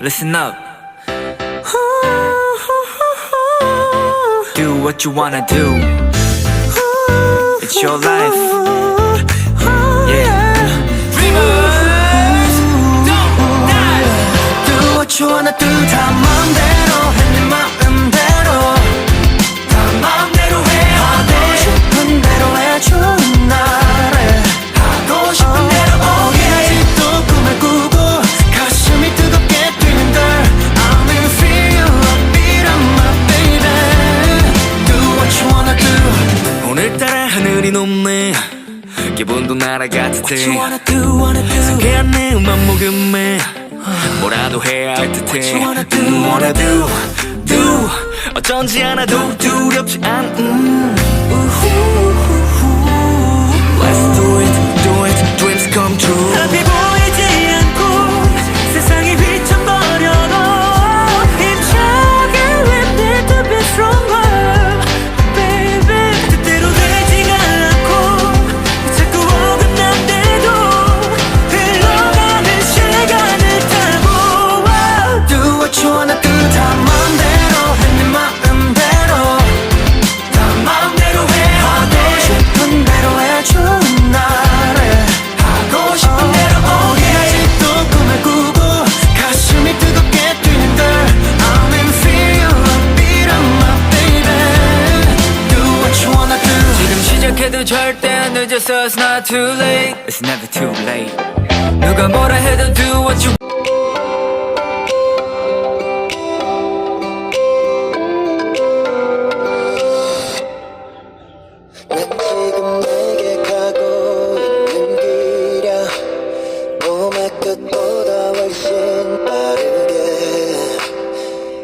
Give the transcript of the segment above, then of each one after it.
Listen up. Do what you wanna do. It's your life. Yeah. Dreamers don't die. Do what you wanna do. 다 맘대로 해. 네 마음대로 다 맘대로 해. 하고 싶은 대로 해. 좋은 날에 하고 싶은 대로 oh yeah. 아직도 꿈을 꾸고 가슴이 뜨겁게 뛰는 걸 I'm in feel upbeat on my baby. Do what you wanna do. 오늘따라 하늘이 높네. 기분도 날아갔을 때 What you wanna do. 상쾌한 내 음악 녹음에 뭐라도 해야 할 듯해. What you wanna do. do 어쩐지 하나도 두렵지 않음. Let's do it, dreams come true. 앞이 보이지 않고 세상이 휘청거려도 힘차게 we need to be stronger baby. 뜻대로 되지가 않고 자꾸 어긋난데도 흘러가는 시간을 타고 wow. Do what you wanna do. 다 맘대로 해. 네 마음대로 다 맘대로 해. 하고 싶은 대로 해. 좋은 날에 하고 싶은 대로 oh yeah. 아직도 꿈을 꾸고 가슴이 뜨겁게 뛰는 걸 I'm in feel upbeat on my baby. Do what you wanna do. 지금 시작해도 절대 안 늦었어. It's not too late. It's never too late. 누가 뭐라 해도 do what you 난 지금 내게 가고 있는 길이야. 몸의 끝보다 훨씬 빠르게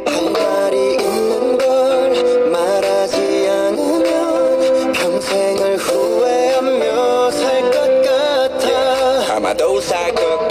할 말이 있는 걸 말하지 않으면 평생을 후회하며 살 것 같아. 아마도 살 것 같아.